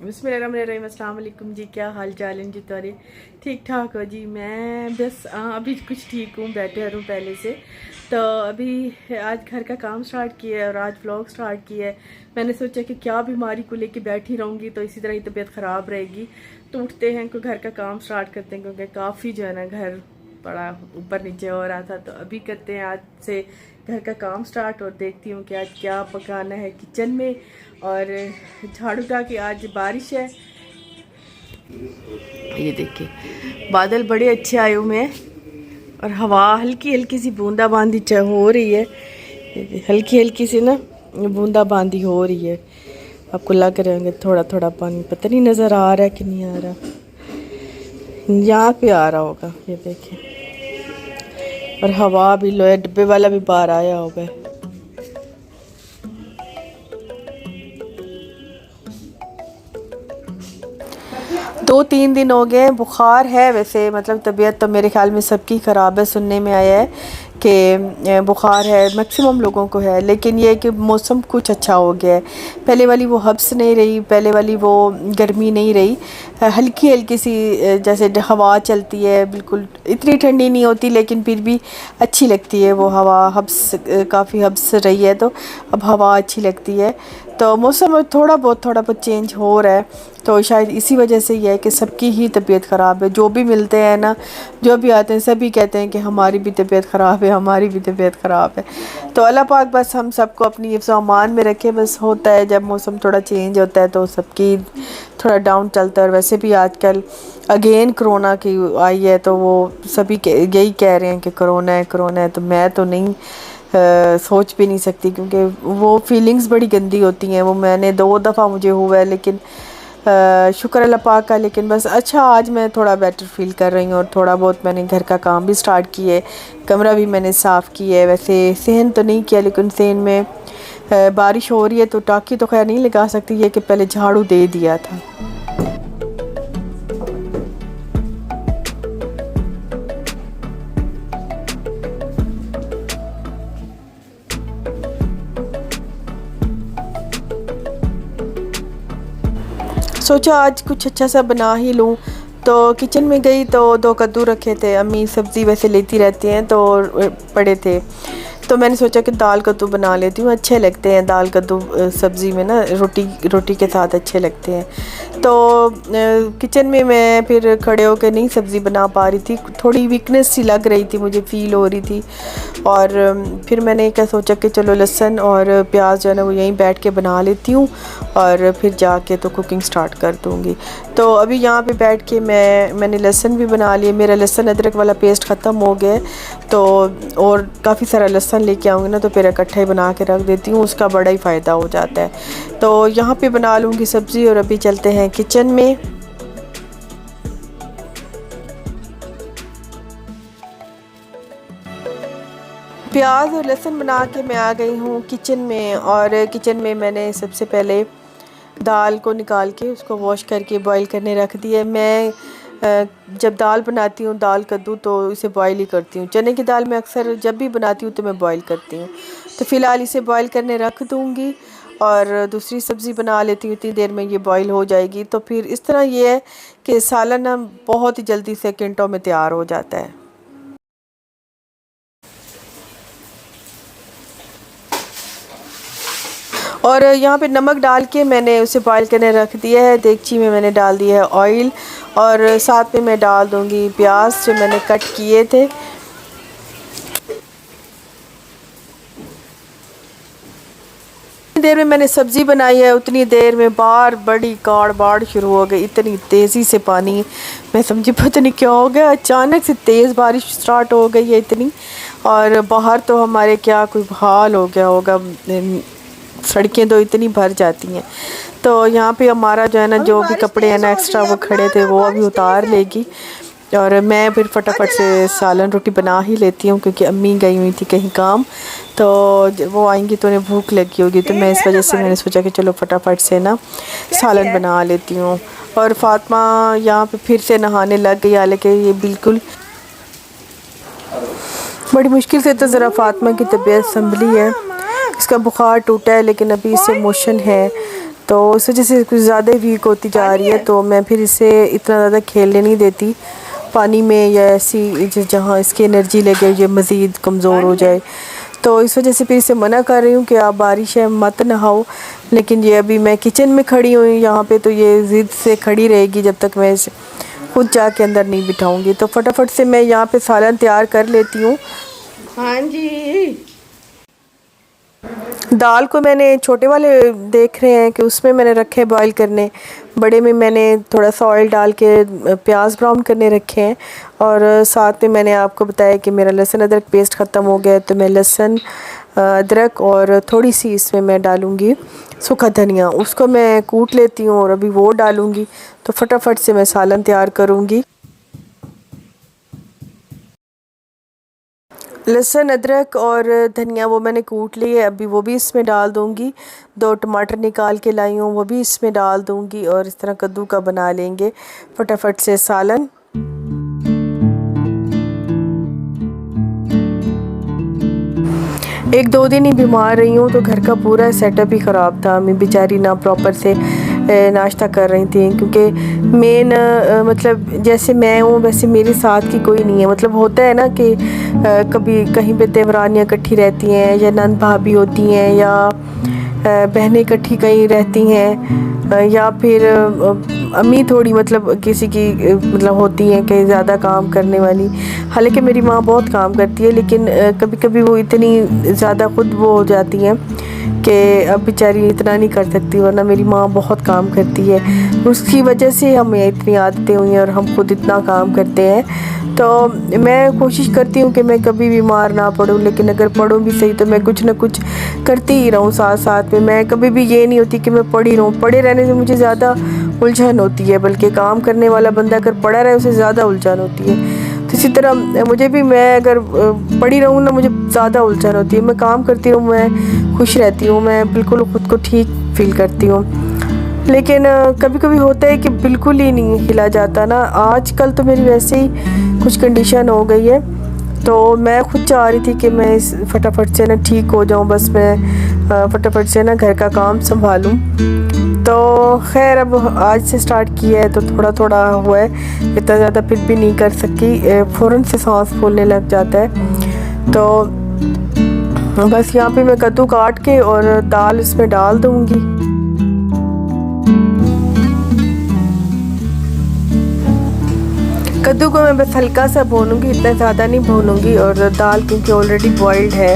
बिस्मिल्लाहिर्रहमानिर्रहीम। अस्सलाम वालेकुम जी, क्या हाल चाल है जी तुम्हारे? ठीक ठाक हो जी? मैं बस अभी कुछ ठीक हूँ, बैठे हूँ पहले से। तो अभी आज घर का काम स्टार्ट किया है और आज व्लॉग स्टार्ट किया है। मैंने सोचा कि क्या बीमारी को लेके बैठी रहूँगी तो इसी तरह ही तबीयत ख़राब रहेगी। तो उठते हैं कोई घर का काम स्टार्ट करते हैं, क्योंकि काफ़ी जो है ना घर बड़ा ऊपर नीचे हो रहा था। तो अभी करते हैं आज से घर का काम स्टार्ट और देखती हूँ कि आज क्या पकाना है किचन में। और झाड़ू का कि आज बारिश है, ये देखिए बादल बड़े अच्छे आए हुए हैं और हवा हल्की हल्की सी बूंदाबांदी हो रही है। हल्की हल्की सी ना बूंदाबांदी हो रही है। आपको लग रहा है थोड़ा थोड़ा पानी, पता नहीं नज़र आ रहा है कि नहीं आ रहा। यहाँ पे आ रहा होगा, ये देखिए। और हवा भी लोहे डब्बे वाला भी बाहर आया होगा। 2-3 दिन हो गए, बुखार है वैसे, मतलब तबीयत तो मेरे ख्याल में सबकी ख़राब है। सुनने में आया है कि बुखार है, मैक्सिमम लोगों को है। लेकिन ये है कि मौसम कुछ अच्छा हो गया है। पहले वाली वो हब्स नहीं रही, पहले वाली वो गर्मी नहीं रही। हल्की हल्की सी जैसे हवा चलती है, बिल्कुल इतनी ठंडी नहीं होती लेकिन फिर भी अच्छी लगती है वो हवा। हब्स काफ़ी हब्स रही है तो अब हवा अच्छी लगती है। तो मौसम थोड़ा बहुत चेंज हो रहा है, तो शायद इसी वजह से ये है कि सबकी ही तबीयत ख़राब है। जो भी मिलते हैं ना, जो भी आते हैं, सभी कहते हैं कि हमारी भी तबीयत ख़राब है, हमारी भी तबीयत ख़राब है। तो अल्लाह पाक बस हम सबको अपनी हिफ्ज़ अमान में रखे। बस होता है जब मौसम थोड़ा चेंज होता है तो सबकी थोड़ा डाउन चलता है। और वैसे भी आजकल अगेन कोरोना की आई है, तो वो सभी यही कह रहे हैं कि कोरोना है कोरोना है। तो मैं तो नहीं सोच भी नहीं सकती, क्योंकि वो फीलिंग्स बड़ी गंदी होती हैं। वो मैंने 2 दफ़ा मुझे हुआ है, लेकिन शुक्र अल्लाह पाक का। लेकिन बस अच्छा, आज मैं थोड़ा बेटर फील कर रही हूँ और थोड़ा बहुत मैंने घर का काम भी स्टार्ट किया है। कमरा भी मैंने साफ़ किया है। वैसे सहन तो नहीं किया, लेकिन सहन में बारिश हो रही है तो टाँकी तो खैर नहीं लगा सकती, ये कि पहले झाड़ू दे दिया था। सोचा आज कुछ अच्छा सा बना ही लूँ। तो किचन में गई तो 2 कद्दू रखे थे। अम्मी सब्ज़ी वैसे लेती रहती हैं तो पड़े थे, तो मैंने सोचा कि दाल कद्दू बना लेती हूँ। अच्छे लगते हैं दाल कद्दू सब्ज़ी में ना, रोटी के साथ अच्छे लगते हैं। तो किचन में मैं फिर खड़े होकर नहीं सब्ज़ी बना पा रही थी, थोड़ी वीकनेस सी लग रही थी, मुझे फ़ील हो रही थी। और फिर मैंने क्या सोचा कि चलो लहसुन और प्याज जो है ना वो यहीं बैठ के बना लेती हूँ और फिर जाके तो कुकिंग स्टार्ट कर दूँगी। तो अभी यहाँ पे बैठ के मैंने लहसुन भी बना लिया। मेरा लहसुन अदरक वाला पेस्ट ख़त्म हो गया है, तो और काफ़ी सारा लहसुन लेके आऊँगी ना तो फिर इकट्ठा ही बना के रख देती हूँ, उसका बड़ा ही फ़ायदा हो जाता है। तो यहाँ पे बना लूँगी सब्ज़ी और अभी चलते हैं किचन में। प्याज और लहसुन बना के मैं आ गई हूँ किचन में। और किचन में मैंने सबसे पहले दाल को निकाल के उसको वॉश करके बॉईल करने रख दिया। मैं जब दाल बनाती हूँ, दाल कद्दू, तो इसे बॉईल ही करती हूँ। चने की दाल मैं अक्सर जब भी बनाती हूँ तो मैं बॉईल करती हूँ। तो फ़िलहाल इसे बॉईल करने रख दूँगी और दूसरी सब्ज़ी बना लेती हूँ। इतनी देर में ये बॉईल हो जाएगी। तो फिर इस तरह ये है कि सालन ना बहुत ही जल्दी सेकंडों में तैयार हो जाता है। और यहाँ पे नमक डाल के मैंने उसे बॉईल करने रख दिया है। देगची में मैंने डाल दिया है ऑयल और साथ में मैं डाल दूँगी प्याज जो मैंने कट किए थे। जितनी देर में मैंने सब्ज़ी बनाई है उतनी देर में बाहर बड़ी कार बाढ़ शुरू हो गई। इतनी तेज़ी से पानी, मैं समझी पता नहीं क्या हो गया, अचानक से तेज़ बारिश स्टार्ट हो गई है इतनी। और बाहर तो हमारे क्या कोई हाल हो गया होगा, सड़कें तो इतनी भर जाती हैं। तो यहाँ पे हमारा जो है ना, जो भी कपड़े हैं ना एक्स्ट्रा वो खड़े थे वो अभी उतार लेगी। और मैं फिर फटाफट से सालन रोटी बना ही लेती हूँ, क्योंकि अम्मी गई हुई थी कहीं काम, तो वो आएंगी तो उन्हें भूख लगी होगी। तो मैं इस वजह से मैंने सोचा कि चलो फटाफट से ना सालन बना लेती हूँ। और फातिमा यहाँ पे फिर से नहाने लग गई, हालांकि ये बिल्कुल बड़ी मुश्किल से तो ज़रा फातिमा की तबीयत संभली है। इसका बुखार टूटा है लेकिन अभी इसे मोशन है। तो उस वजह से कुछ ज़्यादा वीक होती जा रही है। तो मैं फिर इसे इतना ज़्यादा खेलने नहीं देती पानी में, या ऐसी जहाँ इसकी एनर्जी लगे ये मज़ीद कमज़ोर हो जाए। तो इस वजह से फिर इसे मना कर रही हूँ कि आप बारिश है मत नहाओ। लेकिन ये अभी मैं किचन में खड़ी हुई यहाँ पे, तो ये ज़िद से खड़ी रहेगी जब तक मैं इसे खुद जाके अंदर नहीं बिठाऊंगी। तो फटाफट से मैं यहाँ पे सालन तैयार कर लेती हूँ। हाँ जी, दाल को मैंने छोटे वाले देख रहे हैं कि उसमें मैंने रखे बॉईल करने, बड़े में मैंने थोड़ा सा ऑयल डाल के प्याज ब्राउन करने रखे हैं। और साथ में मैंने आपको बताया कि मेरा लहसुन अदरक पेस्ट ख़त्म हो गया है, तो मैं लहसुन अदरक और थोड़ी सी इसमें मैं डालूँगी सूखा धनिया, उसको मैं कूट लेती हूँ और अभी वो डालूँगी। तो फटाफट से मैं सालन तैयार करूँगी। लहसुन अदरक और धनिया वो मैंने कूट लिए, अभी वो भी इसमें डाल दूँगी। 2 टमाटर निकाल के लाई हूँ, वो भी इसमें डाल दूँगी और इस तरह कद्दू का बना लेंगे फटाफट से सालन। एक 2 दिन ही बीमार रही हूँ, तो घर का पूरा सेटअप ही ख़राब था। मैं बेचारी ना प्रॉपर से नाश्ता कर रही थी, क्योंकि मेन मतलब जैसे मैं हूँ वैसे मेरे साथ की कोई नहीं है। मतलब होता है ना कि कभी कहीं पे देवरानियाँ इकट्ठी रहती हैं, या नंद भाभी होती हैं, या बहनें इकट्ठी कहीं रहती हैं, या फिर अम्मी थोड़ी मतलब किसी की मतलब होती हैं कि ज़्यादा काम करने वाली। हालांकि मेरी माँ बहुत काम करती है, लेकिन कभी कभी वो इतनी ज़्यादा खुद वो हो जाती हैं कि अब बेचारी इतना नहीं कर सकती, वरना मेरी माँ बहुत काम करती है। उसकी वजह से हमें इतनी आदतें हुई हैं और हम खुद इतना काम करते हैं। तो मैं कोशिश करती हूँ कि मैं कभी बीमार ना पड़ूँ, लेकिन अगर पढ़ूँ भी सही तो मैं कुछ ना कुछ करती ही रहूँ साथ साथ में। मैं कभी भी ये नहीं होती कि मैं पड़ी रहूँ, पड़े रहने से मुझे ज़्यादा उलझन होती है, बल्कि काम करने वाला बंदा अगर पड़ा रहे उसे ज़्यादा उलझन होती है। तो इसी तरह मुझे भी, मैं अगर पड़ी रहूँ ना मुझे ज़्यादा उलझन होती है। मैं काम करती हूँ, मैं खुश रहती हूँ, मैं बिल्कुल ख़ुद को ठीक फील करती हूँ। लेकिन कभी कभी होता है कि बिल्कुल ही नहीं हिला जाता ना। आजकल तो मेरी वैसे ही कुछ कंडीशन हो गई है, तो मैं खुद चाह रही थी कि मैं इस फटाफट से ना ठीक हो जाऊं, बस मैं फटाफट से ना घर का काम संभालूं। तो खैर अब आज से स्टार्ट किया है तो थोड़ा थोड़ा हुआ है, इतना ज़्यादा फिर भी नहीं कर सकी, फ़ौरन से सांस फूलने लग जाता है। तो बस यहाँ पे मैं कद्दू काट के और दाल इसमें डाल दूँगी। कद्दू को मैं बस हल्का सा भूनूंगी, इतना ज़्यादा नहीं भूनूंगी, और दाल क्योंकि ऑलरेडी बॉइल्ड है।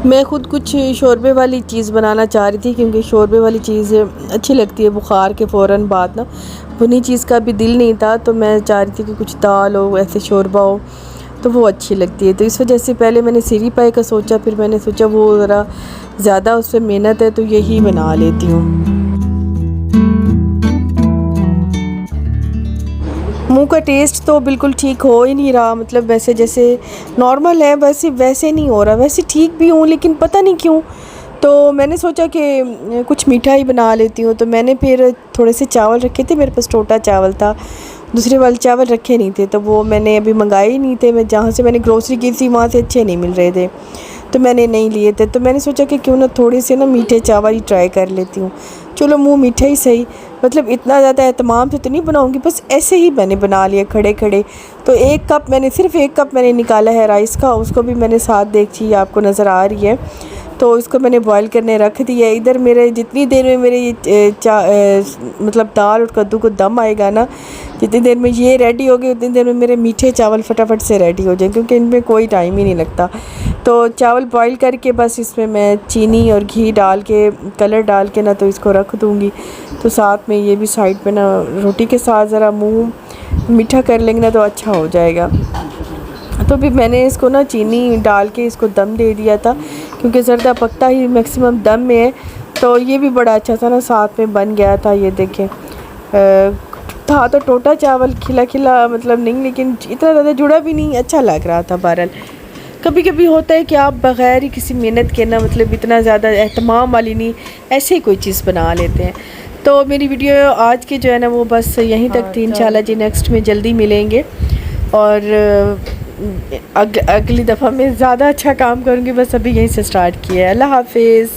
मैं ख़ुद कुछ शोरबे वाली चीज़ बनाना चाह रही थी, क्योंकि शोरबे वाली चीज़ अच्छी लगती है बुखार के फ़ौरन बाद ना। भुनी चीज़ का भी दिल नहीं था, तो मैं चाह रही थी कि कुछ दाल हो, ऐसे शोरबा हो, तो वो अच्छी लगती है। तो इस वजह से पहले मैंने सीरी पाई का सोचा, फिर मैंने सोचा वो ज़रा ज़्यादा उससे मेहनत है, तो यही बना लेती हूँ। मुंह का टेस्ट तो बिल्कुल ठीक हो ही नहीं रहा, मतलब वैसे जैसे नॉर्मल है वैसे वैसे नहीं हो रहा। वैसे ठीक भी हूँ, लेकिन पता नहीं क्यों। तो मैंने सोचा कि कुछ मीठा ही बना लेती हूँ। तो मैंने फिर थोड़े से चावल रखे थे, मेरे पास टोटा चावल था, दूसरे वाले चावल रखे नहीं थे, तो वो मैंने अभी मंगाए ही नहीं थे। मैं जहाँ से मैंने ग्रोसरी की थी वहाँ से अच्छे नहीं मिल रहे थे, तो मैंने नहीं लिए थे। तो मैंने सोचा कि क्यों ना थोड़े से ना मीठे चावल ही ट्राई कर लेती हूँ। चलो मुँह मीठा ही सही, मतलब इतना ज़्यादा एहतमाम से तो नहीं बनाऊँगी, बस ऐसे ही मैंने बना लिया खड़े खड़े। तो 1 कप मैंने, सिर्फ़ 1 कप मैंने निकाला है राइस का, उसको भी मैंने साथ देखी आपको नज़र आ रही है, तो इसको मैंने बॉईल करने रख दिया। इधर मेरे जितनी देर में मेरे ये मतलब दाल और कद्दू को दम आएगा ना, जितनी देर में ये रेडी हो गई उतनी देर में मेरे मीठे चावल फटाफट से रेडी हो जाए, क्योंकि इनमें कोई टाइम ही नहीं लगता। तो चावल बॉईल करके बस इसमें मैं चीनी और घी डाल के, कलर डाल के ना, तो इसको रख दूँगी। तो साथ में ये भी साइड पे ना रोटी के साथ ज़रा मुँह मीठा कर लेंगे ना तो अच्छा हो जाएगा। तो भी मैंने इसको ना चीनी डाल के इसको दम दे दिया था, क्योंकि ज़रदा पकता ही मैक्सिमम दम में है। तो ये भी बड़ा अच्छा सा ना साथ में बन गया था। ये देखें, था तो टोटा चावल खिला खिला मतलब नहीं, लेकिन इतना ज़्यादा जुड़ा भी नहीं, अच्छा लग रहा था। बहरहाल कभी कभी होता है कि आप बग़ैर ही किसी मेहनत के ना, मतलब इतना ज़्यादा एहतमाम वाली नहीं, ऐसे ही कोई चीज़ बना लेते हैं। तो मेरी वीडियो आज की जो है ना वो बस यहीं तक थी। इंशाल्लाह जी नेक्स्ट में जल्दी मिलेंगे। और अगली दफ़ा मैं ज़्यादा अच्छा काम करूँगी, बस अभी यहीं से स्टार्ट किया है। अल्लाह हाफिज़।